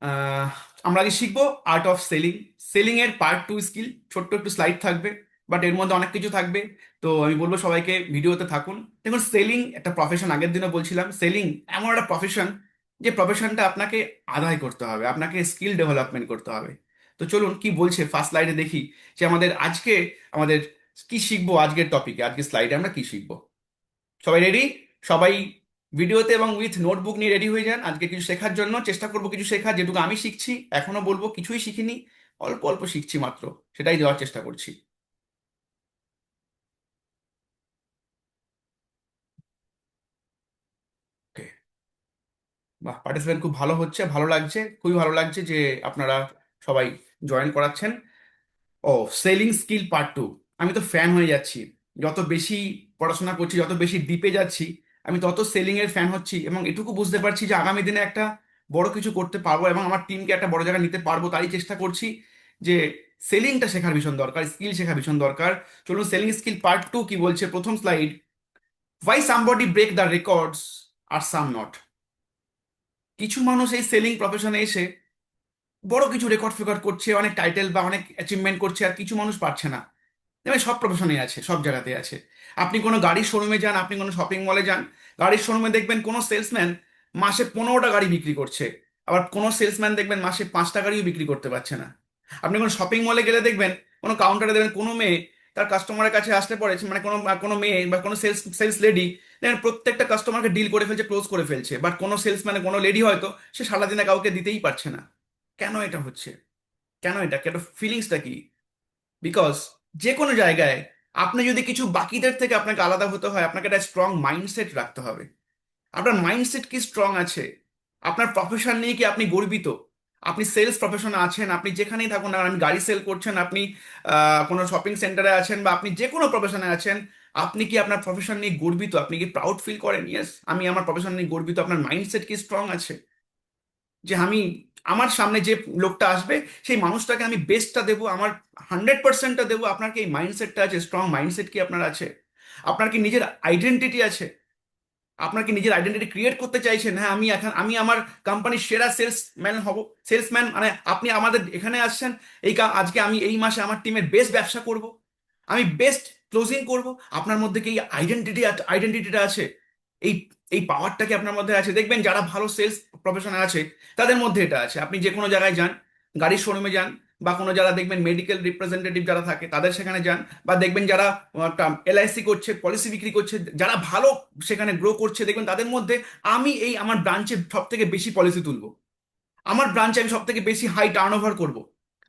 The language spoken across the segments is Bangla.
আহ, আমরা আগে শিখবো আর্ট অফ সেলিং। সেলিং এর পার্ট 2 স্কিল, ছোট্ট একটু স্লাইড থাকবে, বাট এর মধ্যে অনেক কিছু থাকবে। তো আমি বলবো সবাইকে ভিডিওতে থাকুন। দেখুন, সেলিং একটা প্রফেশন, আগের দিনও বলছিলাম সেলিং এমন একটা প্রফেশন যে প্রফেশনটা আপনাকে আদায় করতে হবে, আপনাকে স্কিল ডেভেলপমেন্ট করতে হবে। তো চলুন কি বলছে ফার্স্ট স্লাইডে দেখি যে আমাদের কি শিখবো আজকের টপিকে, আজকের স্লাইডে আমরা কি শিখবো। সবাই রেডি? সবাই ভিডিওতে এবং উইথ নোটবুক নিয়ে রেডি হয়ে যান। আজকে কিছু শেখার জন্য চেষ্টা করবো, কিছু শেখার যেটুকু আমি শিখছি। এখনো বলবো কিছুই শিখিনি, অল্প অল্প শিখছি মাত্র, সেটাই দেওয়ার চেষ্টা করছি। ওকে, বাহ, পার্টিসিপেন্ট খুব ভালো হচ্ছে, ভালো লাগছে, খুবই ভালো লাগছে যে আপনারা সবাই জয়েন করাচ্ছেন। ও, সেলিং স্কিল পার্ট 2, আমি তো ফ্যান হয়ে যাচ্ছি। যত বেশি পড়াশোনা করছি, যত বেশি ডিপে যাচ্ছি, আমি তত সেলিং এর ফ্যান হচ্ছি এবং এটুকু বুঝতে পারছি যে আগামী দিনে একটা বড় কিছু করতে পারবো এবং আমার টিমকে একটা বড় জায়গায় নিতে পারবো। তারই চেষ্টা করছি যে সেলিংটা শেখার ভীষণ দরকার, স্কিল শেখা ভীষণ দরকার। চলুন, সেলিং স্কিল পার্ট 2 কি বলছে, প্রথম slide. Why somebody break the records আর সাম নট। কিছু মানুষ এই সেলিং প্রফেশনে এসে বড় কিছু রেকর্ড ফেকর্ড করছে, অনেক টাইটেল বা অনেক অ্যাচিভমেন্ট করছে, আর কিছু মানুষ পারছে না। দেখবেন সব প্রফেশনে আছে, সব জায়গাতে আছে। আপনি কোনো গাড়ির শোরুমে যান, আপনি কোনো শপিং মলে যান, গাড়ির শোরুমে দেখবেন কোনো সেলসম্যান মাসে 15টা গাড়ি বিক্রি করছে, আবার কোনো সেলসম্যান দেখবেন মাসে 5টা গাড়িও বিক্রি করতে পারছে না। আপনি কোনো শপিং মলে গেলে দেখবেন, কোনো কাউন্টারে দেখবেন কোনো মেয়ে তার কাস্টমারের কাছে আসতে পারে, মানে কোনো কোনো মেয়ে বা কোনো সেলস সেলস লেডি দেখবেন প্রত্যেকটা কাস্টমারকে ডিল করে ফেলছে, ক্লোজ করে ফেলছে। বাট কোনো সেলসম্যানে, কোনো লেডি হয়তো সে সারাদিনে কাউকে দিতেই পারছে না। কেন এটা হচ্ছে? কেন এটা, কেন, ফিলিংসটা কি? বিকজ যে কোনো জায়গায় আপনি যদি কিছু বাকিদের থেকে আপনাকে আলাদা হতে হয়, আপনাকে একটা স্ট্রং মাইন্ডসেট রাখতে হবে। আপনার মাইন্ডসেট কি স্ট্রং আছে? আপনার প্রফেশন নিয়ে কি আপনি গর্বিত? আপনি সেলস প্রফেশনে আছেন, আপনি যেখানেই থাকুন না, আপনি গাড়ি সেল করছেন, আপনি কোনো শপিং সেন্টারে আছেন, বা আপনি যে কোনো প্রফেশনে আছেন, আপনি কি আপনার প্রফেশন নিয়ে গর্বিত? আপনি কি প্রাউড ফিল করেন, ইয়েস আমি আমার প্রফেশন নিয়ে গর্বিত? আপনার মাইন্ডসেট কি স্ট্রং আছে যে আমি আমার সামনে যে লোকটা আসবে সেই মানুষটাকে আমি বেস্টটা দেবো, আমার 100%টা দেবো? আপনার কি এই মাইন্ডসেটটা আছে? স্ট্রং মাইন্ডসেট কি আপনার আছে? আপনার কি নিজের আইডেন্টিটি আছে? আপনার কি নিজের আইডেন্টিটি ক্রিয়েট করতে চাইছেন? হ্যাঁ, আমি আমার কোম্পানির সেরা সেলসম্যান হব। সেলসম্যান মানে আপনি আমাদের এখানে আসছেন, আজকে আমি এই মাসে আমার টিমের বেস্ট ব্যবসা করব, আমি বেস্ট ক্লোজিং করব। আপনার মধ্যে কি এই আইডেন্টিটিটা আছে? এই এই পাওয়ারটা কি আপনার মধ্যে আছে? দেখবেন যারা ভালো সেলস প্রফেশনে আছে তাদের মধ্যে এটা আছে। আপনি যে কোনো জায়গায় যান, গাড়ির শোরুমে যান, বা কোনো যারা দেখবেন মেডিকেল রিপ্রেজেন্টেটিভ যারা থাকে তাদের সেখানে যান, বা দেখবেন যারা এলআইসি করছে, পলিসি বিক্রি করছে, যারা ভালো সেখানে গ্রো করছে, দেখবেন তাদের মধ্যে আমি এই আমার ব্রাঞ্চে সব থেকে বেশি পলিসি তুলবো, আমার ব্রাঞ্চে আমি সব থেকে বেশি হাই টার্ন ওভার করবো।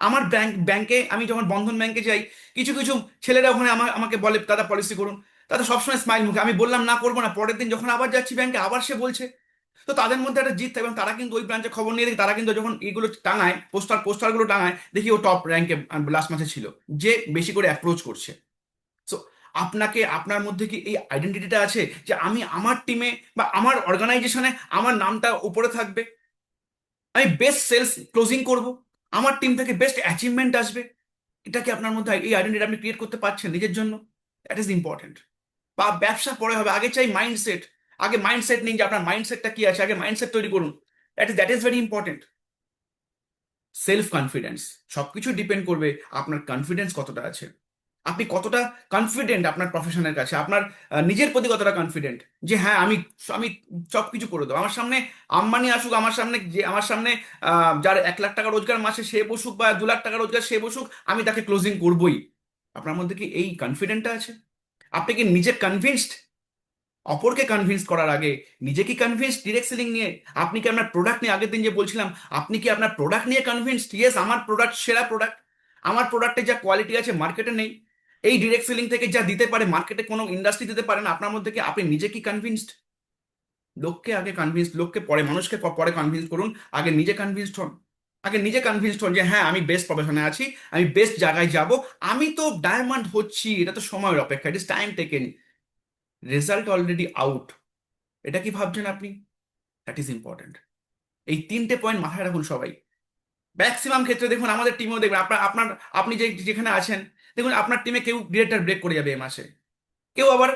আমার ব্যাংকে আমি যখন বন্ধন ব্যাংকে যাই, কিছু কিছু ছেলেরা ওখানে আমাকে বলে দাদা পলিসি করুন, তাদের সবসময় স্মাইল মুখে। আমি বললাম না, করবো না, পরের দিন যখন আবার যাচ্ছি ব্যাংকে আবার সে বলছে। তো তাদের মধ্যে একটা জিত থাকে এবং তারা কিন্তু ওই ব্রাঞ্চে খবর নিয়ে দেখি, তারা কিন্তু যখন এইগুলো টাঙায়, পোস্টারগুলো টাঙায়, দেখি ও টপ র্যাঙ্কে লাস্ট মাসে ছিল, যে বেশি করে অ্যাপ্রোচ করছে। সো আপনাকে, আপনার মধ্যে কি এই আইডেন্টিটিটা আছে যে আমি আমার টিমে বা আমার অর্গানাইজেশনে আমার নামটা উপরে থাকবে, আমি বেস্ট সেলস ক্লোজিং করব, আমার টিম থেকে বেস্ট অ্যাচিভমেন্ট আসবে? এটা কি আপনার মধ্যে এই আইডেন্টিটি আপনি ক্রিয়েট করতে পারছেন নিজের জন্য? That is important. বা ব্যবসা পরে হবে, আগে চাই মাইন্ডসেট। আগে মাইন্ডসেট নিন যে আপনার মাইন্ডসেটটা কি আছে, আগে মাইন্ডসেট তৈরি করুন। That is very important. Self confidence, সবকিছু ডিপেন্ড করবে আপনার কনফিডেন্স কতটা আছে। আপনি কতটা কনফিডেন্ট আপনার প্রফেশনের কাছে, আপনার নিজের প্রতি কতটা কনফিডেন্ট যে হ্যাঁ আমি আমি সব কিছু করে দেবো। আমার সামনে আম্বানি আসুক, আমার সামনে যে আমার সামনে যার 1 লাখ টাকা রোজগার মাসে সে বসুক, বা 2 লাখ টাকা রোজগার সে বসুক, আমি তাকে ক্লোজিং করবই। আপনার মধ্যে কি এই কনফিডেন্টটা আছে? আপনি কি নিজে কনভিন্সড? অপরকে কনভিন্স করার আগে নিজে কি কনভিন্সড? ডিরেক্ট সেলিং নিয়ে আপনি কি আপনার প্রোডাক্ট নিয়ে, আগের দিন যে বলছিলাম, আপনি কি আপনার প্রোডাক্ট নিয়ে কনভিন্সড? ইয়েস, আমার প্রোডাক্ট সেরা প্রোডাক্ট, আমার প্রোডাক্টে যা কোয়ালিটি আছে মার্কেটে নেই। এই ডিরেক্ট সেলিং থেকে যা দিতে পারে মার্কেটে কোনো ইন্ডাস্ট্রি দিতে পারে না। আপনার মধ্যে কি, আপনি নিজে কি কনভিন্সড? লোককে আগে কনভিন্স, লোককে পরে, মানুষকে পরে কনভিন্স করুন, আগে নিজে কনভিন্সড হন। আগে নিজে কনভিন্সড হন যে হ্যাঁ আমি বেস্ট প্রফেশনে আছি, আমি বেস্ট জায়গায় যাব, আমি তো ডায়মন্ড হচ্ছি, এটা তো সময়ের অপেক্ষা, it is time taken, result already out. এটা কি ভাবছেন আপনি? That is important. এই 3টে পয়েন্ট মাথায় রাখুন সবাই। ম্যাক্সিমাম ক্ষেত্রে দেখুন আমাদের টিমেও দেখবেন, আপনি যেখানে আছেন, দেখুন আপনার টিমে কেউ ডিরেক্টর ব্রেক করে যাবে এ মাসে, কেউ আবার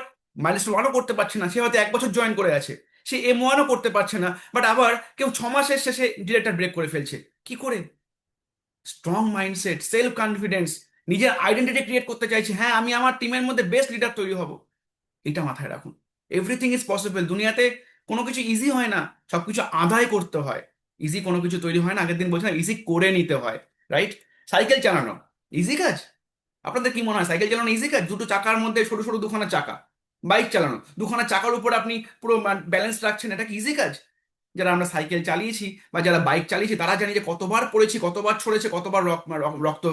মাইলস্টোন ওয়ানও করতে পারছে না, সে হয়তো 1 বছর জয়েন করে আছে, সে M1ও করতে পারছে না, বাট আবার কেউ 6 মাসের শেষে ডিরেক্টর ব্রেক করে ফেলছে। কি করে? স্ট্রং মাইন্ডসেট, সেলফ কনফিডেন্স, নিজের আইডেন্টিটি ক্রিয়েট করতে চাইছি, হ্যাঁ আমি আমার টিমের মধ্যে বেস্ট লিডার তৈরি হব। এটা মাথায় রাখুন। Everything is possible. দুনিয়াতে কোনো কিছু ইজি হয় না, সবকিছু আদায় করতে হয়। ইজি কোনো কিছু তৈরি হয় না, আগের দিন বলছিলাম ইজি করে নিতে হয়, রাইট? সাইকেল চালানো ইজি কাজ? আপনাদের কি মনে হয় সাইকেল চালানো ইজি কাজ? দুটো চাকার মধ্যে সরু সরু দুখানা চাকা। বাইক চালানো দুখানা চাকার উপর আপনি পুরো ব্যালেন্স রাখছেন, এটা কি ইজি কাজ? যারা আমরা সাইকেল চালিয়েছি বা যারা বাইক চালিয়েছি তারা জানি যে কতবার পড়েছি, কতবার ছড়েছে, কতবার রক্ত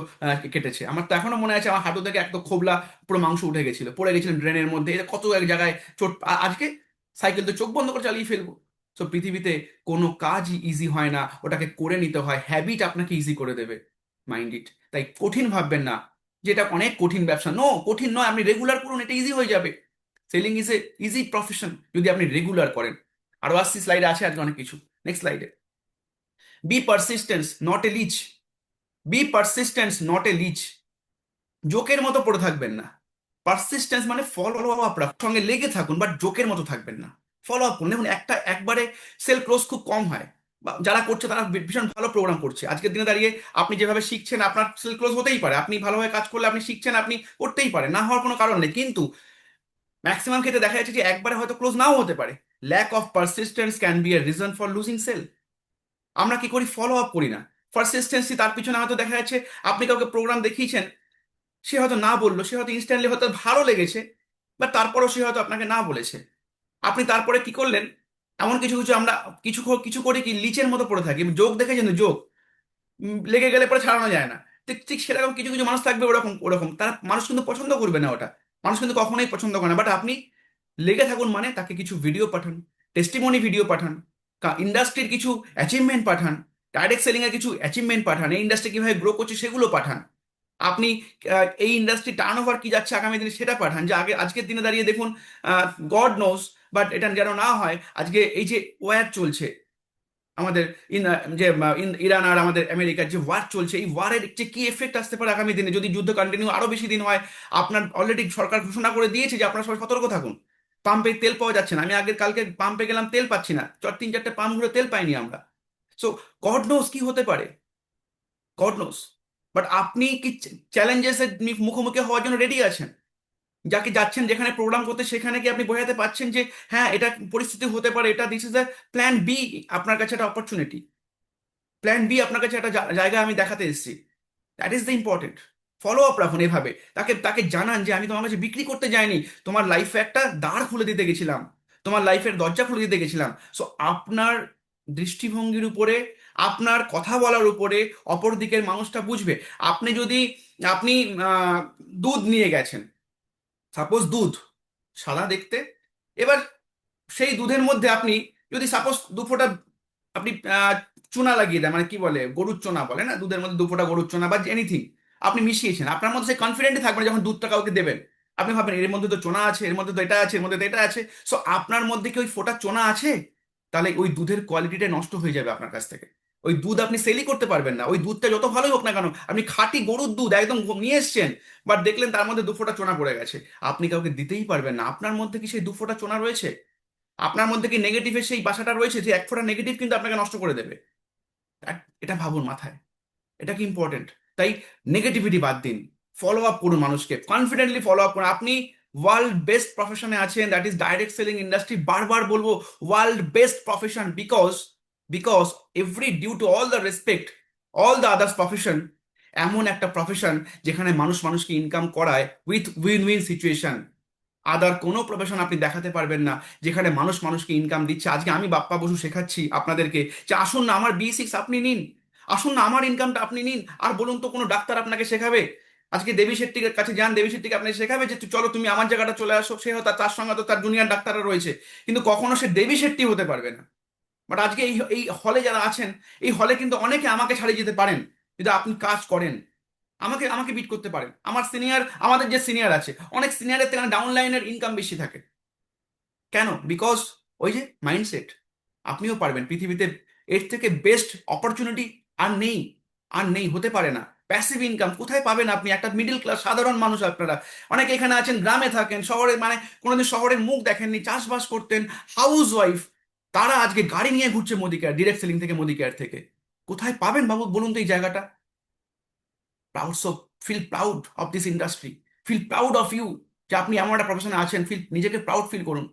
কেটেছে। আমার তো এখনো মনে আছে, আমার হাঁটু থেকে একদম খোবলা পুরো মাংস উঠে গেছিল, পড়ে গেছিলাম ড্রেনের মধ্যে, এটা কত এক জায়গায় চোট। আজকে সাইকেল তো চোখ বন্ধ করে চালিয়ে ফেলবো। তো পৃথিবীতে কোনো কাজই ইজি হয় না, ওটাকে করে নিতে হয়। হ্যাবিট আপনাকে ইজি করে দেবে, মাইন্ড ইট। তাই কঠিন ভাববেন না যে এটা অনেক কঠিন ব্যবসা। নো, কঠিন নয়, আপনি রেগুলার করুন, এটা ইজি হয়ে যাবে। Selling is a easy profession যদি আপনি রেগুলার করেন। আরো আসছি, স্লাইডে আছে আজকে অনেক কিছু। নেক্সট স্লাইডে। Be persistence not a leech. Be persistence not a leech. জোকের মতো পড়ে থাকবেন না। পারসিস্টেন্স মানে ফলো আপ রাখুন, সঙ্গে লেগে থাকুন, বাট জোকের মতো থাকবেন না। ফলো আপ করুন। দেখুন একবারে সেল ক্লোজ খুব কম হয়। যারা করছে তারা ভীষণ ভালো প্রোগ্রাম করছে। আজকের দিনে দাঁড়িয়ে আপনি যেভাবে শিখছেন আপনার সেল ক্লোজ হতেই পারে, আপনি ভালোভাবে কাজ করলে আপনি শিখছেন, আপনি করতেই পারে, না হওয়ার কোনো কারণ নেই। কিন্তু ম্যাক্সিমাম ক্ষেত্রে দেখা যাচ্ছে যে একবারে হয়তো ক্লোজ নাও হতে পারে। Lack of persistence can be a reason for losing sale. আমরা কি করি? ফলো আপ করি না। পারসিস্টেন্সি, তার পিছনে হয়তো দেখা যাচ্ছে আপনি কাউকে প্রোগ্রাম দেখিয়েছেন, সে হয়তো না বললো, সে হয়তো ইনস্ট্যান্টলি হয়তো ভালো লেগেছে, বা তারপরও সে হয়তো আপনাকে না বলেছে। আপনি তারপরে কি করলেন? এমন কিছু কিছু আমরা কিছু করে কি লিচের মতো পড়ে থাকি। যোগ দেখেছেন তো? যোগ লেগে গেলে পরে ছাড়ানো যায় না। ঠিক ঠিক সেরকম কিছু কিছু মানুষ থাকবে, ওরকম ওরকম তারা মানুষ কিন্তু পছন্দ করবে না ওটা। মানুষ কিন্তু কখনোই পছন্দ করে না। বাট আপনি লেগে থাকুন, মানে তাকে কিছু ভিডিও পাঠান, টেস্টিমনি ভিডিও পাঠান, ইন্ডাস্ট্রির কিছু অ্যাচিভমেন্ট পাঠান, ডাইরেক্ট সেলিং এর কিছু অ্যাচিভমেন্ট পাঠান, এই ইন্ডাস্ট্রি কিভাবে গ্রো করছে সেগুলো পাঠান। আপনি এই ইন্ডাস্ট্রি টার্ন ওভার কি যাচ্ছে আগামী দিনে সেটা পাঠান। যে আজকের দিনে দাঁড়িয়ে দেখুন, গড নোস, বাট এটা যেন না হয় আজকে এই যে ওয়ার চলছে আমাদের ইরান আর আমাদের আমেরিকার যে ওয়ার চলছে, এই ওয়ারের যে কি এফেক্ট আসতে পারে আগামী দিনে যদি যুদ্ধ কন্টিনিউ আরো বেশি দিন হয়। আপনার অলরেডি সরকার ঘোষণা করে দিয়েছে যে আপনারা সবাই সতর্ক থাকুন। পাম্পে তেল পাওয়া যাচ্ছে না। আমি আগের কালকে পাম্পে গেলাম, তেল পাচ্ছি না, 3-4টে পাম্প ঘুরে তেল পাইনি আমরা। সো গড নোস কি হতে পারে, গড নোস। বাট আপনি কি চ্যালেঞ্জেসের মুখোমুখি হওয়ার জন্য রেডি আছেন? যাকে যাচ্ছেন যেখানে প্রোগ্রাম করতে, সেখানে কি আপনি বোঝাতে পারছেন যে হ্যাঁ এটা পরিস্থিতি হতে পারে, এটা this is a plan B, আপনার কাছে একটা অপরচুনিটি, প্ল্যান বি আপনার কাছে একটা জায়গা আমি দেখাতে এসেছি। That is the important. Follow up রাখুন এভাবে, তাকে তাকে জানান যে আমি তোমার কাছে বিক্রি করতে যাইনি, তোমার লাইফে একটা দ্বার খুলে দিতে গেছিলাম, তোমার লাইফের দরজা খুলে দিতে গেছিলাম। সো আপনার দৃষ্টিভঙ্গির উপরে, আপনার কথা বলার উপরে অপর দিকের মানুষটা বুঝবে। আপনি যদি আপনি দুধ নিয়ে গেছেন, সাপোজ দুধ সাদা দেখতে, এবার সেই দুধের মধ্যে আপনি যদি সাপোজ 2 ফোঁটা আপনি চুনা লাগিয়ে দেন, মানে কি বলে, গরুর চোনা বলে না, দুধের মধ্যে 2 ফোঁটা গরুর চোনা বা এনিথিং আপনি মিশিয়েছেন, আপনার মধ্যে সে কনফিডেন্টই থাকবে না যখন দুধটা কাউকে দেবেন। আপনি ভাববেন এর মধ্যে তো চোনা আছে, এর মধ্যে তো এটা আছে, এর মধ্যে তো এটা আছে। সো আপনার মধ্যে কি ওই ফোঁটা চোনা আছে? তাহলে ওই দুধের কোয়ালিটিটা নষ্ট হয়ে যাবে আপনার কাছ থেকে। ওই দুধ আপনি সেলই করতে পারবেন না। ওই দুধটা যত ভালোই হোক না কেন, আপনি খাঁটি গরুর দুধ একদম নিয়ে এসছেন, বাট দেখলেন তার মধ্যে 2 ফোঁটা চোনা পড়ে গেছে, আপনি কাউকে দিতেই পারবেন না। আপনার মধ্যে কি সেই 2 ফোঁটা চোনা রয়েছে? আপনার মধ্যে কি নেগেটিভের সেই বাসাটা রয়েছে যে 1 ফোঁটা নেগেটিভ কিন্তু আপনাকে নষ্ট করে দেবে? এটা ভাবুন মাথায়, এটা কি ইম্পর্টেন্ট। তাই নেগেটিভিটি বাদ দিন, ফলো আপ করুন, মানুষকে কনফিডেন্টলি ফলো আপ করুন। আপনি ওয়ার্ল্ড বেস্ট প্রফেশনে আছেন, that is direct selling industry. বারবার বলবো, world best profession, because every due to all the respect all the others profession, এমন একটা প্রফেশন যেখানে মানুষ মানুষকে ইনকাম করায় with win win situation. Other কোনো প্রফেশন আপনি দেখাতে পারবেন না যেখানে মানুষ মানুষকে ইনকাম দিচ্ছে। আজকে আমি বাপ্পা বসু শেখাচ্ছি আপনাদেরকে যে আসুন না আমার B6 আপনি নিন, আসুন না আমার ইনকামটা আপনি নিন। আর বলুন তো কোনো ডাক্তার আপনাকে শেখাবে? আজকে দেবী শেট্টির কাছে যান, দেবী শেট্টিকে আপনাকে শেখাবে যে চলো তুমি আমার জায়গাটা চলে আসো। সে হয়তো তার সঙ্গে তো তার জুনিয়র ডাক্তাররা রয়েছে, কিন্তু কখনো সে দেবী শেট্টি হতে পারবে না। বাট আজকে এই এই হলে যারা আছেন, এই হলে কিন্তু অনেকে আমাকে ছাড়িয়ে যেতে পারেন যদি আপনি কাজ করেন। আমাকে আমাকে বিট করতে পারেন। আমার সিনিয়র, আমাদের যে সিনিয়র আছে, অনেক সিনিয়রের থেকে ডাউন লাইনের ইনকাম বেশি থাকে। কেন? বিকজ ওই যে মাইন্ডসেট। আপনিও পারবেন পৃথিবীতে, এর থেকে বেস্ট অপরচুনিটি আর নেই, আর নেই, হতে পারে না। প্যাসিভ ইনকাম কোথায় পাবেন আপনি? একটা মিডল ক্লাস সাধারণ মানুষ আপনারা, অনেকে এখানে আছেন গ্রামে থাকেন, শহরে মানে কোনোদিন শহরের মুখ দেখেননি, চাষবাস করতেন, হাউস ওয়াইফ, তারা আজকে গাড়ি নিয়ে ঘুরছে মোদি কেয়ার, ডিরেক্ট সেলিং থেকে, মোদি কেয়ার থেকে। কোথায় পাবেন বাবু বলুন তো এই জায়গাটা? Proud, so feel proud of this industry, feel proud of you, যে আপনি এমন একটা প্রফেশনে আছেন, ফিল, নিজেকে প্রাউড ফিল করুন।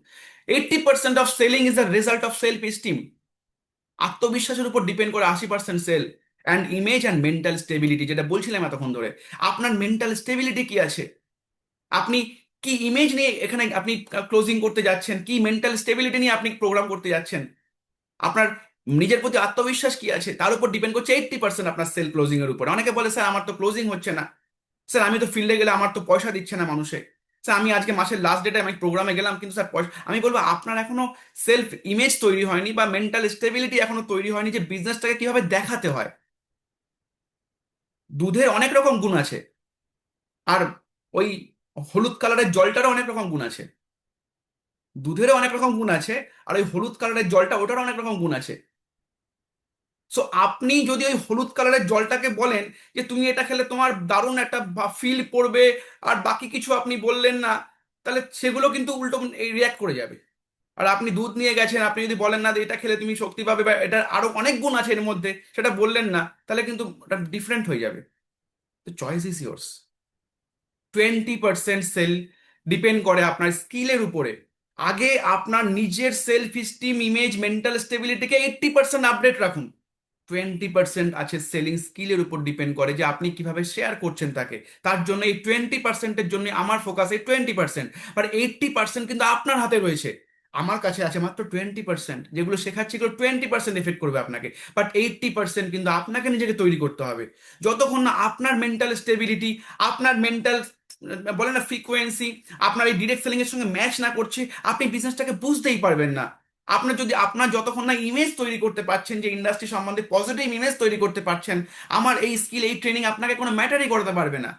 80% of selling is the result of self esteem. আত্মবিশ্বাসের উপর ডিপেন্ড করে 80% sale. And image and mental stability, যেটা বলছিলাম এতক্ষণ ধরে, আপনার মেন্টাল স্টেবিলিটি কি আছে? আপনি কি ইমেজ নিয়ে এখানে আপনি ক্লোজিং করতে যাচ্ছেন, কি মেন্টাল স্টেবিলিটি নিয়ে আপনি প্রোগ্রাম করতে যাচ্ছেন, আপনার নিজের প্রতি আত্মবিশ্বাস কি আছে, তার উপর ডিপেন্ড করছে 80% আপনার সেল ক্লোজিং এর উপর। অনেকে বলে স্যার আমার তো ক্লোজিং হচ্ছে না, স্যার আমি তো ফিল্ডে গেলে আমার তো পয়সা দিচ্ছে না মানুষে, স্যার আমি আজকে মাসের লাস্ট ডেটে আমি প্রোগ্রামে গেলাম কিন্তু স্যার পয়সা। আমি বলবো আপনার এখনো সেলফ ইমেজ তৈরি হয়নি বা মেন্টাল স্টেবিলিটি এখনো তৈরি হয়নি যে বিজনেসটাকে কিভাবে দেখাতে হয়। দুধের অনেক রকম গুণ আছে, আর ওই হলুদ কালারের জলটারও অনেক রকম গুণ আছে। দুধেরও অনেক রকম গুণ আছে, আর ওই হলুদ কালারের জলটা, ওটারও অনেক রকম গুণ আছে। সো আপনি যদি ওই হলুদ কালারের জলটাকে বলেন যে তুমি এটা খেলে তোমার দারুণ একটা ফিল পড়বে, আর বাকি কিছু আপনি বললেন না, তাহলে সেগুলো কিন্তু উল্টো রিয়াক্ট করে যাবে। আর আপনি দুধ নিয়ে গেছেন, আপনি যদি বলেন না যে এটা খেলে তুমি শক্তি পাবে বা এটা আরো অনেক গুণ আছে এর মধ্যে, সেটা বললেন না, তাহলে কিন্তু ওটা ডিফারেন্ট হয়ে যাবে। তো choice is yours. 20% sale depend করে আপনার স্কিলের উপরে। আগে আপনার নিজের সেলফ স্টিম, ইমেজ, মেন্টাল স্টেবিলিটিকে 80% আপডেট রাখুন। 20% আছে সেলিং স্কিলের উপর ডিপেন্ড করে, যে আপনি কিভাবে শেয়ার করছেন তাকে। তার জন্য এই 20%-এর জন্য আমার ফোকাস এই 20%, বাট 80% কিন্তু আপনার হাতে রয়েছে। আমার কাছে আছে মাত্র 20%, যেগুলো শেখাচ্ছি এগুলো 20% এফেক্ট করবে আপনাকে, বাট 80% কিন্তু আপনাকে নিজেকে তৈরি করতে হবে। যতক্ষণ না আপনার মেন্টাল স্টেবিলিটি, আপনার মেন্টাল, বলে না ফ্রিকোয়েন্সি, আপনার এই ডিরেক্ট সেলিং এর সঙ্গে ম্যাচ না করছে, আপনি বিজনেসটাকে বুঝতেই পারবেন না। আপনার যদি, আপনার যতক্ষণ না ইমেজ তৈরি করতে পারছেন, যে ইন্ডাস্ট্রি সম্বন্ধে পজিটিভ ইমেজ তৈরি করতে পারছেন, আমার এই স্কিল, এই ট্রেনিং আপনাকে কোনো ম্যাটারই করতে পারবে না।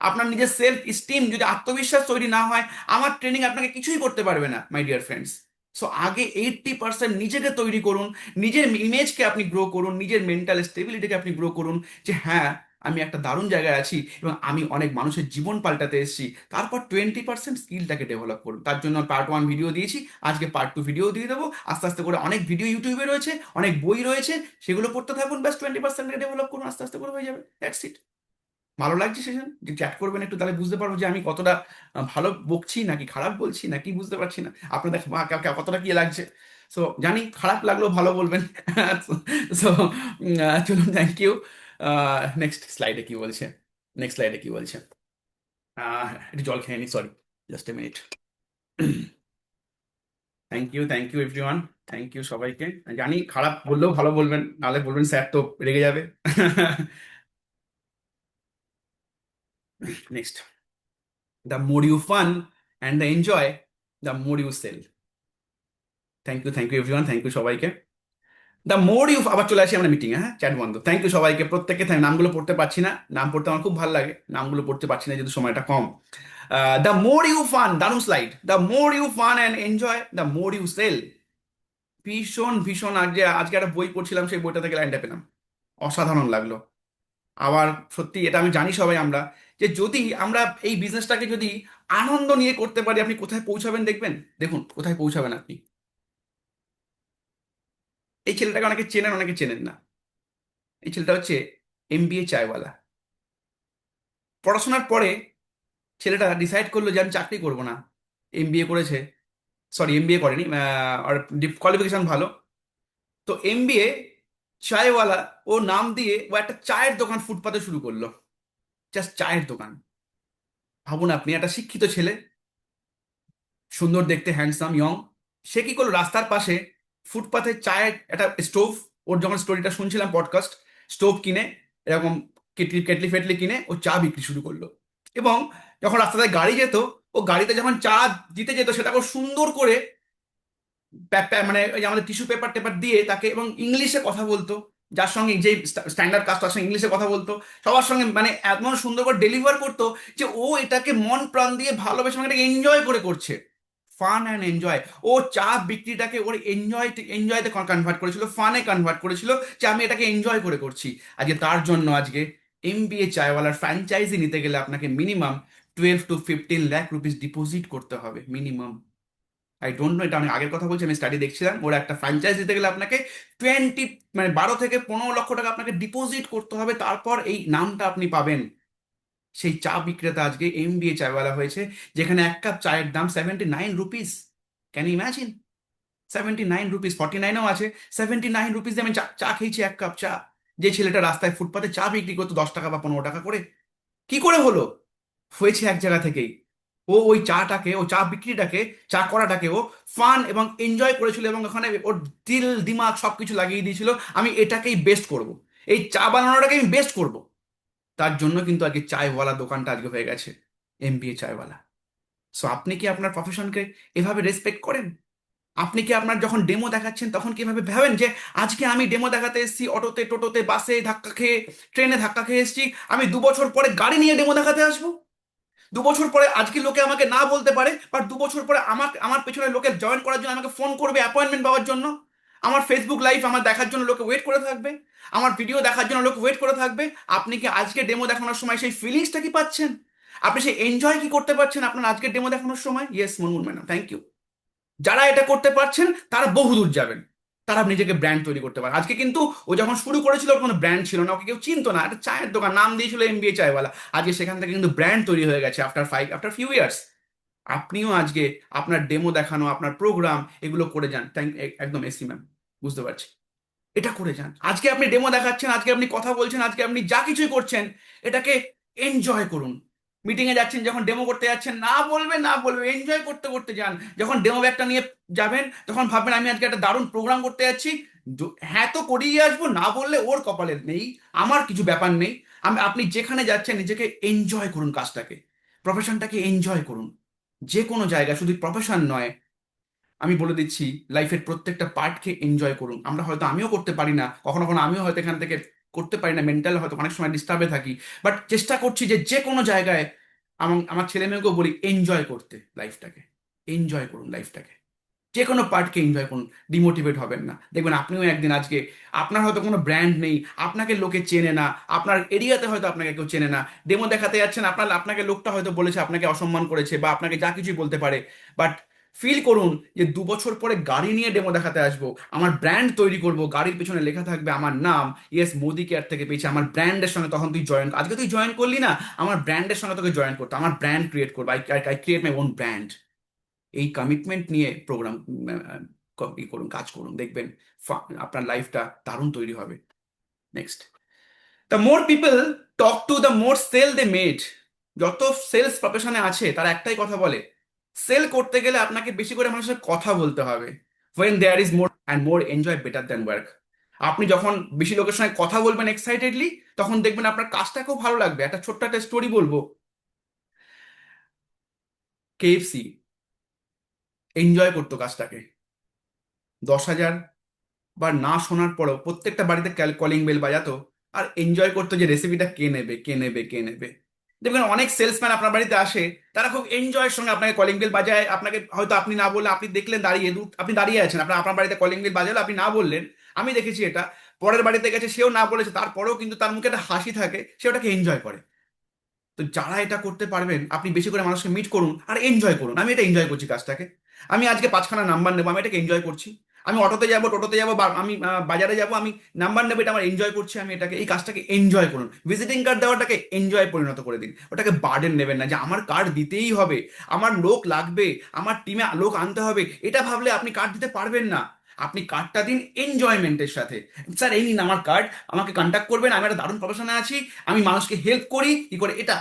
আপনার নিজের সেলফ স্টিম যদি, আত্মবিশ্বাস তৈরি না হয়, আমার ট্রেনিং আপনাকে কিছুই করতে পারবে না মাই ডিয়ার ফ্রেন্ডস। সো আগে 80% নিজেকে তৈরি করুন, নিজের ইমেজকে আপনি গ্রো করুন, নিজের মেন্টাল স্টেবিলিটিকে আপনি গ্রো করুন, যে হ্যাঁ আমি একটা দারুণ জায়গায় আছি এবং আমি অনেক মানুষের জীবন পাল্টাতে এসেছি। তারপর 20% স্কিলটাকে ডেভেলপ করুন। তার জন্য পার্ট 1 ভিডিও দিয়েছি, আজকে পার্ট 2 ভিডিও দিয়ে দেবো। আস্তে আস্তে করে অনেক ভিডিও ইউটিউবে রয়েছে, অনেক বই রয়েছে, সেগুলো পড়তে থাকুন, ব্যাস 20%কে ডেভেলপ করুন, আস্তে আস্তে করে হয়ে যাবে, দ্যাটস ইট। ভালো লাগছে সেজন, যে চ্যাট করবেন একটু, তাহলে বুঝতে পারবো যে আমি কতটা ভালো বকছি নাকি খারাপ বলছি নাকি, বুঝতে পারছি না আপনাদের কতটা কি লাগছে। সো জানি খারাপ লাগলেও ভালো বলবেন। সো চলুন, থ্যাংক ইউ। নেক্সট স্লাইডে কি বলছে, নেক্সট স্লাইডে কি বলছে? একটু জল খেয়ে নি, sorry, just a minute. Thank you everyone, thank you সবাইকে। জানি খারাপ বললেও ভালো বলবেন, নাহলে বলবেন স্যার তো রেগে যাবে। Next, the more you fun and the enjoy, the more you sell. Thank you everyone, thank you সবাইকে। দ্য মোর ইউ, আবার চলে আসি আমরা মিটিং, হ্যাঁ চ্যাট বন্ধ। থ্যাংক ইউ সবাইকে, প্রত্যেককে নামগুলো পড়তে পারছি না, নাম পড়তে আমার খুব ভালো লাগে, নামগুলো পড়তে পারছি না যেহেতু সময়টা কম। দ্য মোর ইউ ফান, দারুণ slide, the more you fun and enjoy, the more you sell. ভীষণ ভীষণ, আজকে আজকে একটা বই পড়ছিলাম, সেই বইটা থেকে লাইনটা পেলাম, অসাধারণ লাগলো। আবার সত্যি এটা আমি জানি সবাই আমরা, যে যদি আমরা এই বিজনেসটাকে যদি আনন্দ নিয়ে করতে পারি, আপনি কোথায় পৌঁছাবেন দেখবেন, দেখুন কোথায় পৌঁছাবেন আপনি। এই ছেলেটাকে অনেকে চেনেন, অনেকে চেনেন না। এই ছেলেটা হচ্ছে এমবিএ চায়ওয়ালা। পড়াশোনার পরে ছেলেটা ডিসাইড করলো যে আমি চাকরি করব না। এমবিএ করেছে, সরি এমবিএ করেনি, আর কোয়ালিফিকেশন ভালো। তো এমবিএ চায়ওয়ালা, ও নাম দিয়ে ও একটা চায়ের দোকান ফুটপাতে শুরু করলো, জাস্ট চায়ের দোকান। ভাবুন আপনি, একটা শিক্ষিত ছেলে, সুন্দর দেখতে, হ্যান্ডসাম, ইয়ং, সে কি করলো, রাস্তার পাশে ফুটপাথে চায়ের একটা স্টোভ, ওর যখন স্টোরিটা শুনছিলাম পডকাস্ট, স্টোভ কিনে, এরকম কেটলি কেটলি ফেটলি কিনে ও চা বিক্রি শুরু করলো। এবং যখন রাস্তায় গাড়ি যেত, ও গাড়িতে যখন চা দিতে যেত, সেটাকে ও সুন্দর করে মানে ওই যে আমাদের টিস্যু পেপার টেপার দিয়ে তাকে, এবং ইংলিশে কথা বলতো, যার সঙ্গে যে স্ট্যান্ডার্ড কাস্ট, তার সঙ্গে ইংলিশে কথা বলতো, সবার সঙ্গে মানে এমন সুন্দর করে ডেলিভার করতো, যে ও এটাকে মন প্রাণ দিয়ে ভালোবেসে, মানে এটাকে এনজয় করে করছে। Fun and enjoy. ও চা বিক্রিটাকে ওর এনজয়তে কনভার্ট করেছিল, ফানে কনভার্ট করেছিল, যে আমি এটাকে এনজয় করে করছি। আজকে তার জন্য আজকে এমবিএ চায়ওয়ালার ফ্র্যাঞ্চাইজি নিতে গেলে আপনাকে minimum 12 to 15 lakh rupees deposit করতে হবে, মিনিমাম। আই ডোন্ট নো, এটা অনেক আগের কথা বলছি, আমি স্টাডি দেখছিলাম। ওরা একটা ফ্র্যাঞ্চাইজ দিতে গেলে আপনাকে 20 মানে 12 থেকে 15 লক্ষ টাকা আপনাকে ডিপোজিট করতে হবে, তারপর এই নামটা আপনি পাবেন। সেই চা বিক্রেতা আজকে এমবিএ চায়ওয়ালা হয়েছে, যেখানে এক কাপ চায়ের দাম 79 rupees. Can you imagine? 79 rupees, 49ও আছে। 79 রুপিস দিয়ে আমি চা চা খেয়েছি, এক কাপ চা। যে ছেলেটা রাস্তায় ফুটপাতে চা বিক্রি করতো 10 টাকা বা 15 টাকা করে, কি করে হলো? হয়েছে এক জায়গা থেকেই। ও ওই চাটাকে, ও চা বিক্রিটাকে, চা করাটাকে ও ফান এবং এনজয় করেছিল, এবং ওখানে ওর দিল দিমাগ সবকিছু লাগিয়ে দিয়েছিল, আমি এটাকেই বেস্ট করব, এই চা বানানোটাকে আমি বেস্ট করব। তার জন্য কিন্তু আজকে চায়ওয়ালা দোকানটা আজকে হয়ে গেছে এমবিএ চায়ওয়ালা। সো আপনি কি আপনার প্রফেশনকে এভাবে রেসপেক্ট করেন? আপনি কি আপনার যখন ডেমো দেখাচ্ছেন তখন কি এভাবে ভাবেন যে আজকে আমি ডেমো দেখাতে এসেছি, অটোতে, টোটোতে, বাসে ধাক্কা খেয়ে, ট্রেনে ধাক্কা খেয়ে এসেছি, আমি 2 বছর পরে গাড়ি নিয়ে ডেমো দেখাতে আসবো? 2 বছর পরে আজকে লোকে আমাকে না বলতে পারে, বাট 2 বছর পরে আমাকে, আমার পেছনে লোকে জয়েন করার জন্য আমাকে ফোন করবে অ্যাপয়েন্টমেন্ট পাওয়ার জন্য। আমার ফেসবুক লাইভ আমার দেখার জন্য লোকে ওয়েট করে থাকবে, আমার ভিডিও দেখার জন্য লোক ওয়েট করে থাকবে। আপনি কি আজকে ডেমো দেখানোর সময় সেই ফিলিংসটা কি পাচ্ছেন? আপনি সেই এনজয় কি করতে পারছেন আপনার আজকের ডেমো দেখানোর সময়? Yes Munmun madam, thank you. যারা এটা করতে পারছেন তারা বহুদূর যাবেন, তারা নিজেকে ব্র্যান্ড তৈরি করতে পারে। আজকে কিন্তু ও যখন শুরু করেছিল ওর কোনো ব্র্যান্ড ছিল না, ওকে কেউ চিনতো না, একটা চায়ের দোকান, নাম দিয়েছিল এমবিএ চায়ওয়ালা। আজকে সেখান থেকে কিন্তু ব্র্যান্ড তৈরি হয়ে গেছে আফটার ফিউ ইয়ার্স। আপনিও আজকে আপনার ডেমো দেখানো, আপনার প্রোগ্রাম, এগুলো করে যান। একদম এসি ম্যাম, বুঝতে পারছি। এটা করে যান। আজকে আপনি ডেমো দেখাচ্ছেন, আজকে আপনি কথা বলছেন, আজকে আপনি যা কিছুই করছেন, এটাকে এনজয় করুন। মিটিং এ যাচ্ছেন, যখন ডেমো করতে যাচ্ছেন, না বলবে না বলবে, এনজয় করতে করতে যান। যখন ডেমো ব্যাগটা নিয়ে যাবেন তখন ভাববেন আমি আজকে একটা দারুণ প্রোগ্রাম করতে যাচ্ছি, হ্যাঁ তো করিয়ে আসবো, না বললে ওর কপালে নেই, আমার কিছু ব্যাপার নেই। আপনি যেখানে যাচ্ছেন নিজেকে এনজয় করুন, কাজটাকে, প্রফেশনটাকে এনজয় করুন। যে কোনো জায়গায়, শুধু প্রফেশন নয়, আমি বলে দিচ্ছি, লাইফের প্রত্যেকটা পার্টকে এনজয় করুন। আমরা হয়তো, আমিও করতে পারি না, কখনো কখনো আমিও হয়তো এখান থেকে করতে পারি না, মেন্টাল হয়তো অনেক সময় ডিস্টার্বে থাকি, বাট চেষ্টা করছি যে যে কোনো জায়গায় আমার আমার ছেলে মেয়েকেও বলি এনজয় করতে লাইফটাকে। এনজয় করুন লাইফটাকে, যে কোনো পার্টকে এনজয় করুন। ডিমোটিভেট হবেন না, দেখবেন আপনিও একদিন, আজকে আপনার হয়তো কোনো ব্র্যান্ড নেই, আপনাকে লোকে চেনে না, আপনার এরিয়াতে হয়তো আপনাকে কেউ চেনে না, ডেমো দেখাতে যাচ্ছেন, আপনাকে লোকটা হয়তো বলেছে, আপনাকে অসম্মান করেছে, বা আপনাকে যা কিছুই বলতে পারে, বাট ফিল করুন যে 2 বছর পরে গাড়ি নিয়ে ডেমো দেখাতে আসবো, আমার ব্র্যান্ড তৈরি করব, গাড়ির পিছনে লেখা থাকবে আমার নাম, ইয়েস মোদি কেয়ার থেকে পেয়েছি, আমার ব্র্যান্ডের সঙ্গে তখন তুই জয়েন, আজকে তুই জয়েন করলি না, আমার ব্র্যান্ডের সঙ্গে তোকে জয়েন করতে, আমার ব্র্যান্ড ক্রিয়েট করবো, I create my own brand. এই কমিটমেন্ট নিয়ে প্রোগ্রাম করুন, কাজ করুন, দেখবেন আপনার লাইফটা দারুণ তৈরি হবে। Next, the more people talk to, the more sell they made. যত সেলস প্রফেশনে আছে তারা একটাই কথা বলে, সেল করতে গেলে আপনাকে বেশি করে মানুষের সাথে কথা বলতে হবে। When there is more and more enjoy better than work. আপনি যখন বেশি লোকের সঙ্গে কথা বলবেন এক্সাইটেডলি, তখন দেখবেন আপনার কাজটাকেও ভালো লাগবে। একটা ছোট্ট একটা স্টোরি বলবো। কেএফসি এনজয় করতো কাজটাকে, 10,000 বা না শোনার পরেও প্রত্যেকটা বাড়িতে কলিং বেল বাজাতো, আর এনজয় করতো যে রেসিপিটা কে নেবে, কে নেবে, কে নেবে। দেখবেন অনেক সেলসম্যান আপনার বাড়িতে আসে, তারা খুব এনজয়ের সঙ্গে আপনাকে কলিং বেল বাজায়, আপনাকে হয়তো আপনি না বললে, আপনি দেখলেন দাঁড়িয়ে আপনি দাঁড়িয়ে আছেন, আপনার আপনার বাড়িতে কলিং বেল বাজালো, আপনি না বললেন, আমি দেখেছি এটা। পরের বাড়িতে গেছে, সেও না বলেছে, তারপরেও কিন্তু তার মুখে একটা হাসি থাকে, সে ওটাকে এনজয় করে। তো যারা এটা করতে পারবেন, আপনি বেশি করে মানুষকে মিট করুন আর এনজয় করুন। আমি এটা এনজয় করছি কাজটাকে, আমি আজকে 5খানা নাম্বার নেবো, আমি এটাকে এনজয় করছি। আমি অটোতে যাবো, টোটোতে যাবো, বা আমি বাজারে যাবো, আমি নাম্বার নেবো, এটা আমার এনজয় করছি, আমি এটাকে, এই কাজটাকে এনজয় করুন। ভিজিটিং কার্ড দেওয়াটাকে এনজয় পরিণত করে দিন, ওটাকে বার্ডেন নেবেন না যে আমার কার্ড দিতেই হবে, আমার লোক লাগবে, আমার টিমে লোক আনতে হবে, এটা ভাবলে আপনি কার্ড দিতে পারবেন না। আপনি কার্ডটা দিন এনজয়মেন্টের সাথে। স্যার এই নিন আমার কার্ড, আমাকে কন্ট্যাক্ট করবেন, আমি একটা দারুণ প্রফেশনে আছি, আমি মানুষকে হেল্প করি, কি করে এটা।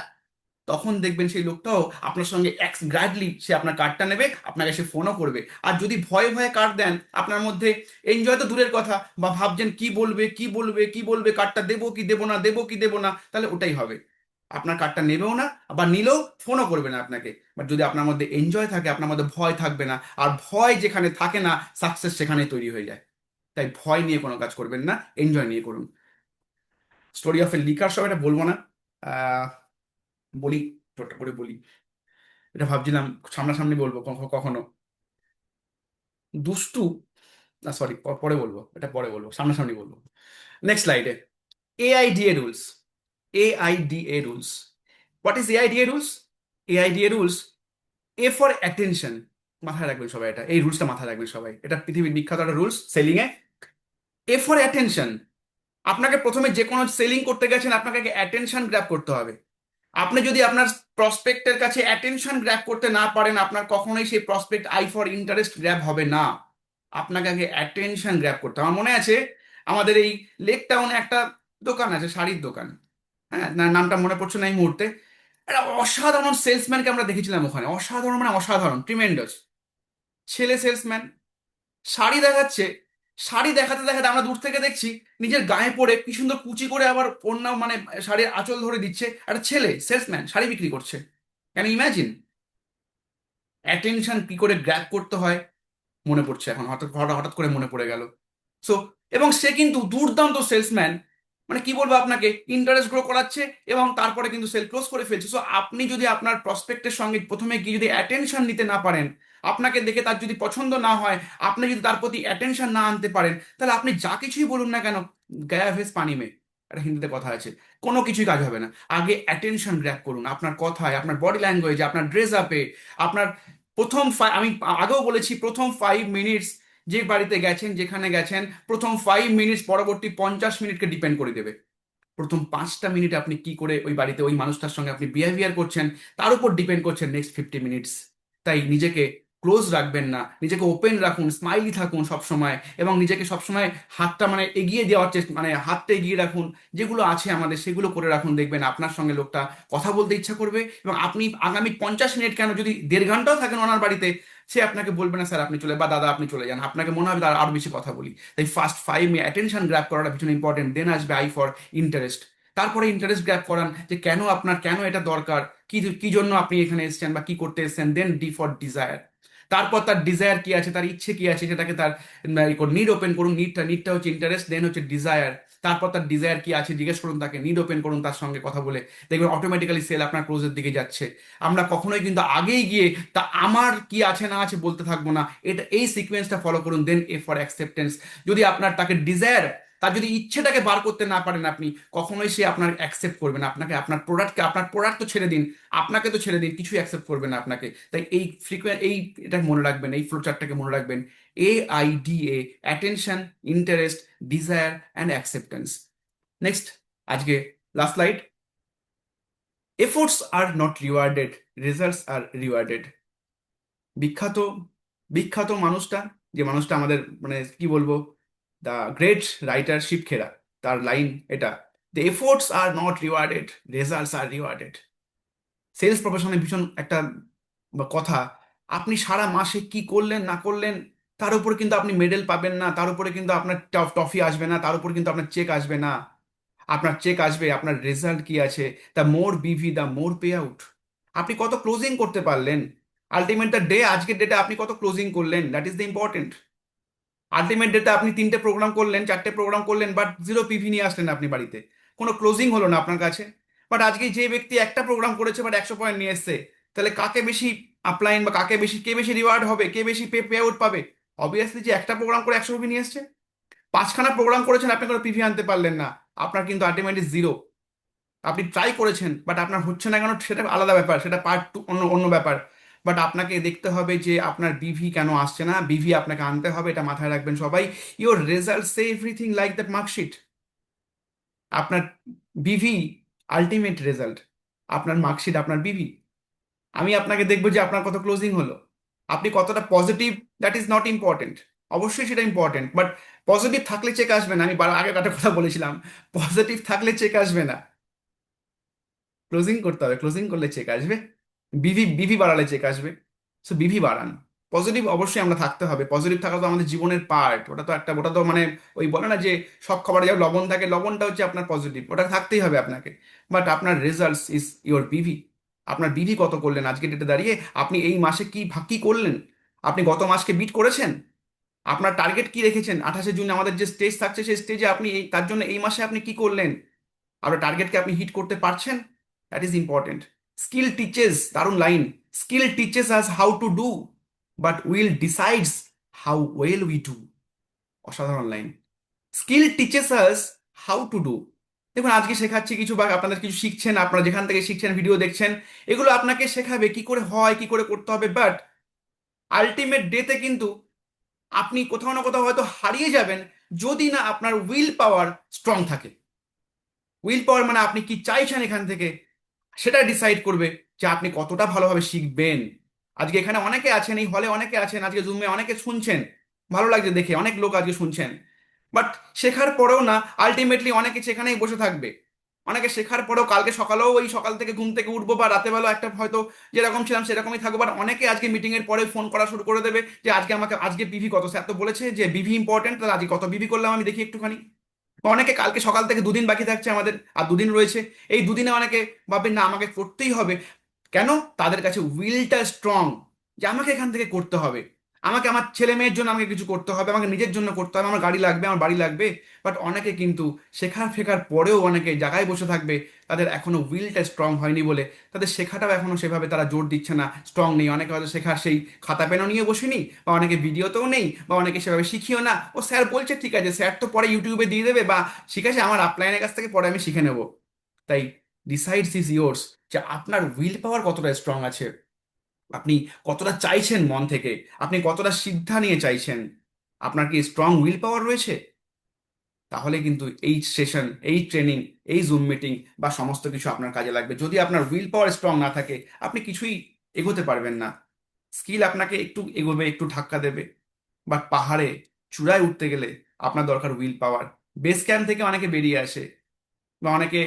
তখন দেখবেন সেই লোকটাও আপনার সঙ্গে এক্স গ্র্যাডলি সে আপনার কার্ডটা নেবে, আপনাকে সে ফোনও করবে। আর যদি ভয়ে ভয়ে কার্ড দেন, আপনার মধ্যে এনজয় তো দূরের কথা, বা ভাবছেন কি বলবে, কি বলবে, কি বলবে, কার্ডটা দেবো কি দেবো না, দেবো কি দেবো না, তাহলে ওটাই হবে, আপনার কার্ডটা নেবেও না, আবার নিলেও ফোনও করবে না আপনাকে। বাট যদি আপনার মধ্যে এনজয় থাকে, আপনার মধ্যে ভয় থাকবে না, আর ভয় যেখানে থাকে না, সাকসেস সেখানেই তৈরি হয়ে যায়। তাই ভয় নিয়ে কোনো কাজ করবেন না, এনজয় নিয়ে করুন। Story of A liquor shop, এটা বলবো না, আহ, বলি, ছোট্ট করে বলি। এটা ভাবছিলাম সামনাসামনি বলবো কখনো। দুষ্টু, না সরি, পরে বলবো, এটা পরে বলবো, সামনাসামনি বলবো। নেক্সট স্লাইডে, AIDA rules. AIDA rules, what is AIDA rules? AIDA rules, A for attention, মাথায় রাখবেন সবাই, এটা এই রুলসটা মাথায় রাখবেন সবাই, এটা পৃথিবীর বিখ্যাত একটা rules selling A. A for attention. আপনাকে প্রথমে যে কোনো সেলিং করতে গেছেন আপনাকে আগে অ্যাটেনশন গ্র্যাব করতে হবে। আপনি যদি আপনার প্রসপেক্টের কাছে অ্যাটেনশন গ্র্যাব করতে না পারেন, আপনার কখনোই সেই prospect I for interest grab হবে না। আপনাকে আগে অ্যাটেনশন গ্র্যাব করতে হবে। আমার মনে আছে আমাদের এই লেক টাউনে একটা দোকান আছে, শাড়ির দোকান, হ্যাঁ নামটা মনে পড়ছে না এই মুহূর্তে। একটা অসাধারণ সেলসম্যানকে আমরা দেখেছিলাম ওখানে, অসাধারণ মানে অসাধারণ, ট্রিমেন্ডাস ছেলে সেলসম্যান, শাড়ি দেখাচ্ছে। শাড়ি দেখাতে দেখাতে আমরা দূর থেকে দেখছি নিজের গায়ে পরে কি সুন্দর কুচি করে আবার ওড়না মানে শাড়ির আঁচল ধরে দিচ্ছে একটা ছেলে সেলসম্যান শাড়ি বিক্রি করছে। ক্যান ইমাজিন অ্যাটেনশন কি করে গ্র্যাব করতে হয়? মনে পড়ছে এখন, হঠাৎ হঠাৎ হঠাৎ করে মনে পড়ে গেল। সো এবং সে কিন্তু দুর্দান্ত সেলসম্যান, মানে কি বলবো আপনাকে, ইন্টারেস্ট গ্রো করাচ্ছে এবং তারপরে কিন্তু সেল ক্লোজ করে ফেলছে। সো আপনি যদি আপনার প্রসপেক্টের সঙ্গে প্রথমে গিয়ে যদি অ্যাটেনশন নিতে না পারেন, আপনাকে দেখে তার যদি পছন্দ না হয়, আপনি যদি তার প্রতি অ্যাটেনশন না আনতে পারেন, তাহলে আপনি যা কিছুই বলুন না কেন, গায়া ভেস পানি মে, একটা হিন্দিতে কথা আছে, কোনো কিছুই কাজ হবে না। আগে অ্যাটেনশন গ্র্যাব করুন আপনার কথায়, আপনার বডি ল্যাঙ্গুয়েজে, আপনার ড্রেস আপে, আপনার আমি আগেও বলেছি, প্রথম 5 মিনিটস যে বাড়িতে গেছেন যেখানে গেছেন, প্রথম 5 মিনিটস পরবর্তী 50 মিনিটকে ডিপেন্ড করে দেবে। প্রথম 5টা মিনিট আপনি কি করে ওই বাড়িতে ওই মানুষটার সঙ্গে আপনি বিহেভিয়ার করছেন, তার উপর ডিপেন্ড করছে নেক্সট 50 মিনিটস। তাই নিজেকে ক্লোজ রাখবেন না, নিজেকে ওপেন রাখুন, স্মাইলি থাকুন সবসময়, এবং নিজেকে সবসময় হাতটা মানে এগিয়ে দেওয়ার চেষ্টা, মানে হাতটা এগিয়ে রাখুন, যেগুলো আছে আমাদের সেগুলো করে রাখুন। দেখবেন আপনার সঙ্গে লোকটা কথা বলতে ইচ্ছা করবে, এবং আপনি আগামী 50 মিনিট কেন যদি 1.5 ঘন্টাও থাকেন ওনার বাড়িতে, সে আপনাকে বলবে না স্যার আপনি চলে, বা দাদা আপনি চলে যান, আপনাকে মনে হবে তার আরো বেশি কথা বলি। তাই ফার্স্ট 5 মিনিট অ্যাটেনশন গ্র্যাব করাটা ভীষণ ইম্পর্টেন্ট, দেন আসবে আই ফর ইন্টারেস্ট। তারপরে ইন্টারেস্ট গ্র্যাব করান যে কেন আপনার, কেন এটা দরকার, কি কি জন্য আপনি এখানে এসেছেন বা কি করতে এসেছেন। দেন ডি ফর ডিজায়ার। তারপর তার ডিজায়ার কি আছে, তার ইচ্ছে কি আছে, সেটাকে তার নিড ওপেন করুন। নিডটা হচ্ছে ইন্টারেস্ট, দেন হচ্ছে ডিজায়ার। তারপর তার ডিজায়ার কি আছে জিজ্ঞেস করুন তাকে, নিড ওপেন করুন তার সঙ্গে কথা বলে, দেখবেন অটোমেটিক্যালি সেল আপনার ক্লোজের দিকে যাচ্ছে। আমরা কখনোই কিন্তু আগেই গিয়ে তা আমার কি আছে না আছে বলতে থাকবো না, এটা এই সিকোয়েন্সটা ফলো করুন। দেন এ ফর অ্যাকসেপ্টেন্স। যদি আপনার তাকে ডিজায়ার, তার যদি ইচ্ছেটাকে বার করতে না পারেন আপনি, কখনোই সে আপনার অ্যাকসেপ্ট করবে না আপনাকে, আপনার প্রোডাক্ট তো ছেড়ে দিন, আপনাকে তো ছেড়ে দিন, কিছুই অ্যাকসেপ্ট করবে না আপনাকে। তাই এই এটা মনে রাখবেন, এই ফ্লো চার্টটাকে মনে রাখবেন। AIDA: attention, interest, desire and acceptance. Next, আজকে last slide. Efforts are not rewarded, results are rewarded. বিখ্যাত বিখ্যাত মানুষটা, যে মানুষটা আমাদের মানে কি বলবো, the great writer Shiv Khera, তার লাইন এটা, the efforts are not rewarded, results are rewarded. Sales প্রফেশনে ভীষণ একটা কথা। আপনি সারা মাসে কি করলেন না করলেন, তার উপর কিন্তু আপনি মেডেল পাবেন না, তার উপরে কিন্তু আপনার টফি আসবে না, তার উপর কিন্তু আপনার চেক আসবে না। আপনার চেক আসবে আপনার রেজাল্ট কি আছে। দ্য মোর বিভি দ্য মোর পে আউট। আপনি কত ক্লোজিং করতে পারলেন, আলটিমেট দ্য ডে, আজকের ডেটে আপনি কত ক্লোজিং করলেন, that is the important. Ultimate ডেটে আপনি 3টে প্রোগ্রাম করলেন, 4টে প্রোগ্রাম করলেন, বাট 0 পিভি নিয়ে আসলেন আপনি বাড়িতে, কোনো ক্লোজিং হলো না আপনার কাছে। বাট আজকে যে ব্যক্তি একটা প্রোগ্রাম করেছে বাট 100 পয়েন্ট নিয়ে এসছে, তাহলে কাকে বেশি আপলাইন, বা কাকে বেশি, কে বেশি রিওয়ার্ড হবে, কে বেশি পে আউট পাবে? অবভিয়াসলি যে একটা প্রোগ্রাম করে 100 পিভি নিয়ে এসছে। 5খানা প্রোগ্রাম করেছেন আপনি কোনো পিভি আনতে পারলেন না, আপনার কিন্তু আলটিমেটলি 0। আপনি ট্রাই করেছেন বাট আপনার হচ্ছে না কেন সেটা আলাদা ব্যাপার, সেটা পার্ট 2, অন্য অন্য ব্যাপার। বাট আপনাকে দেখতে হবে যে আপনার বিভি কেন আসছে না, বিভি আপনাকে আনতে হবে, এটা মাথায় রাখবেন সবাই। Your result say everything like that marksheet. আপনার বিভি আলটিমেট রেজাল্ট, আপনার মার্কশিট আপনার বিভি। আমি আপনাকে দেখবো যে আপনার কত ক্লোজিং হলো, আপনি কতটা positive, that is not important. অবশ্যই সেটা ইম্পর্টেন্ট, বাট পজিটিভ থাকলে চেক আসবে না। আমি আগে একটা কথা বলেছিলাম, পজিটিভ থাকলে চেক আসবে না, ক্লোজিং করতে হবে, ক্লোজিং করলে চেক আসবে। বিভি বিভি বাড়ালে চেক আসবে। সো বিভি বাড়ান। পজিটিভ অবশ্যই আমরা থাকতে হবে, পজিটিভ থাকা তো আমাদের জীবনের পার্ট, ওটা তো একটা, ওটা তো মানে ওই বলে না যে সব খাবারে যেমন লবণ থাকে, লবণটা হচ্ছে আপনার পজিটিভ, ওটা থাকতেই হবে আপনাকে। বাট আপনার রেজাল্টস ইজ ইওর বিভি। আপনার বিভি কত করলেন আজকে ডেটে দাঁড়িয়ে, আপনি এই মাসে কি কি করলেন, আপনি গত মাসকে বিট করেছেন, আপনার টার্গেট কি রেখেছেন 28শে জুন আমাদের যে স্টেজ থাকছে সেই স্টেজে আপনি তার জন্য এই মাসে আপনি কি করলেন, আপনার টার্গেটকে আপনি হিট করতে পারছেন, that is important. Skill teaches, দারুণ line, skill teaches us how to do, but will decides how well we do. অসাধারণ line. Skill teaches us how to do. দেখুন আজকে শেখাচ্ছি কিছু, বা আপনাদের কিছু শিখছেন, আপনারা যেখান থেকে শিখছেন ভিডিও দেখছেন, এগুলো আপনাকে শেখাবে কি করে হয়, কি করে করতে হবে। বাট আলটিমেট ডেতে কিন্তু আপনি কোথাও না কোথাও হয়তো হারিয়ে যাবেন, যদি না আপনার উইল পাওয়ার স্ট্রং থাকে। উইল পাওয়ার মানে আপনি কি চাইছেন এখান থেকে, সেটা ডিসাইড করবে যে আপনি কতটা ভালোভাবে শিখবেন। আজকে এখানে অনেকে আছেন, এই হলে অনেকে আছেন, আজকে জুমে অনেকে শুনছেন, ভালো লাগছে দেখে, অনেক লোক আজকে শুনছেন, বাট শেখার পরেও না আলটিমেটলি অনেকে সেখানেই বসে থাকবে। অনেকে শেখার পরেও কালকে সকালেও ওই সকাল থেকে ঘুম থেকে উঠবো বা রাতে বেলা একটা হয়তো যেরকম ছিলাম সেরকমই থাকবো, বাট অনেকে আজকে মিটিং এর পরে ফোন করা শুরু করে দেবে যে আজকে আমাকে আজকে বিভি কত, স্যার তো বলেছে যে বিভি ইম্পর্টেন্ট, তাহলে আজকে কত বিভি করলাম আমি দেখি একটুখানি। বা অনেকে কালকে সকাল থেকে দুদিন বাকি থাকছে আমাদের, আর দুদিন রয়েছে, এই দুদিনে অনেকে ভাবে না আমাকে করতেই হবে। কেন? তাদের কাছে উইলটা স্ট্রং, যে আমাকে এখান থেকে করতে হবে, আমাকে আমার ছেলে মেয়ের জন্য আমাকে কিছু করতে হবে, আমাকে নিজের জন্য করতে হবে, আমার গাড়ি লাগবে, আমার বাড়ি লাগবে। বাট অনেকে কিন্তু শেখার ফেখার পরেও অনেকে জায়গায় বসে থাকবে, তাদের এখনো উইলটা স্ট্রং হয়নি বলে তাদের শেখাটাও এখনো সেভাবে তারা জোর দিচ্ছে না, স্ট্রং নেই। অনেকে হয়তো শেখার সেই খাতা পেনও নিয়ে বসেনি, বা অনেকে ভিডিওতেও নেই, বা অনেকে সেভাবে শিখিও না। ও স্যার বলছে ঠিক আছে, স্যার তো পরে ইউটিউবে দিয়ে দেবে, বা ঠিক আছে আমার আপলাইনের কাছ থেকে পরে আমি শিখে নেব। তাই ডিসাইডস ইজ ইয়োর্স, যে আপনার উইল পাওয়ার কতটা স্ট্রং আছে, আপনি কতটা চাইছেন মন থেকে, আপনি কতটা সিদ্ধা নিয়ে চাইছেন, আপনার কি স্ট্রং উইল পাওয়ার রয়েছে? তাহলে কিন্তু এই সেশন, এই ট্রেনিং, এই জুম মিটিং বা সমস্ত কিছু আপনার কাজে লাগবে। যদি আপনার উইল পাওয়ার স্ট্রং না থাকে, আপনি কিছুই এগোতে পারবেন না। স্কিল আপনাকে একটু এগোবে, একটু ধাক্কা দেবে, বাট পাহাড়ে চূড়ায় উঠতে গেলে আপনার দরকার উইল পাওয়ার। বেস ক্যাম্প থেকে অনেকে বেরিয়ে আসে, বা অনেকে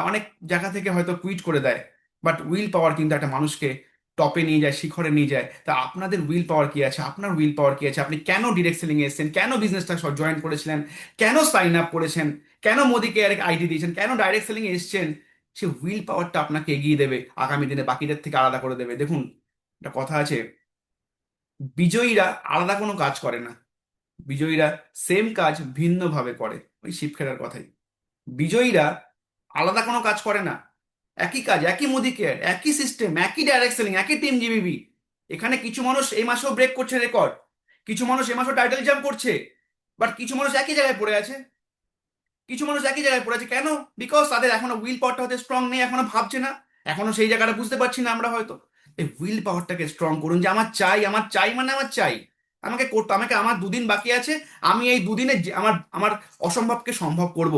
অনেক জায়গা থেকে হয়তো কুইট করে দেয়, বাট উইল পাওয়ার কিন্তু একটা মানুষকে টপে নিয়ে যায়, শিখরে নিয়ে যায়। তা আপনাদের উইল পাওয়ার কি আছে, আপনার উইল পাওয়ার কি আছে? আপনি কেন ডিরেক্ট সেলিং এ এসেছেন, কেন বিজনেসটা জয়েন করেছিলেন, কেন সাইন আপ করেছেন, কেন মোদিকে আইডি দিয়েছেন, কেন ডাইরেক্ট সেলিং এ এসেছেন? সে উইল পাওয়ারটা আপনাকে এগিয়ে দেবে, আগামী দিনে বাকিদের থেকে আলাদা করে দেবে। দেখুন, একটা কথা আছে, বিজয়ীরা আলাদা কোনো কাজ করে না, বিজয়ীরা সেম কাজ ভিন্নভাবে করে। ওই শিব খেলার কথাই, বিজয়ীরা আলাদা কোনো কাজ করে না, একই কাজ, একই মুদি কেয়ার, একই সিস্টেম, একই ডাইরেক্ট সেলিং, একই টিম জিবিবি। এখানে কিছু মানুষ এই মাসেও ব্রেক করছে রেকর্ড, কিছু মানুষ এই মাসেও টাইটেল জাম্প করছে, বাট কিছু মানুষ একই জায়গায় পড়ে আছে। কিছু মানুষ একই জায়গায় পড়ে আছে কেন? বিকজ তাদের এখনো উইল পাওয়ারটা হতে স্ট্রং নেই, এখনো ভাবছে না, এখনো সেই জায়গাটা বুঝতে পারছি না আমরা হয়তো। এই উইল পাওয়ারটাকে স্ট্রং করুন, যে আমার চাই, আমার চাই মানে আমার চাই, আমাকে করতে, আমাকে, আমার দুদিন বাকি আছে, আমি এই দুদিনে আমার আমার অসম্ভবকে সম্ভব করব।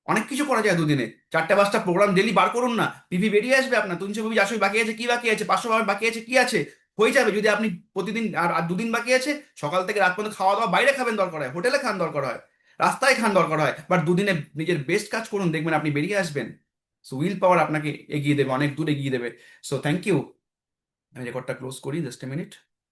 অনেক কিছু করা যায় দুদিনে, 4টা 5টা প্রোগ্রাম ডেলি বার করুন না, পিভি বেরিয়ে আসবে আপনার, 300 পিভি 400 বাকি আছে, কি বাকি আছে, 500 বাকি আছে, কি আছে, হয়ে যাবে। যদি আপনি প্রতিদিন, আর দুদিন বাকি আছে, সকাল থেকে রাত পর্যন্ত খাওয়া দাওয়া বাইরে খাবেন দরকার হয়, হোটেলে খান দরকার হয়, রাস্তায় খান দরকার হয়, বাট দুদিনে নিজের বেস্ট কাজ করুন, দেখবেন আপনি বেরিয়ে আসবেন। সো উইল পাওয়ার আপনাকে এগিয়ে দেবে, অনেক দূর এগিয়ে দেবে। So thank you. আমি রেকর্ডটা ক্লোজ করি, জাস্ট এ মিনিট।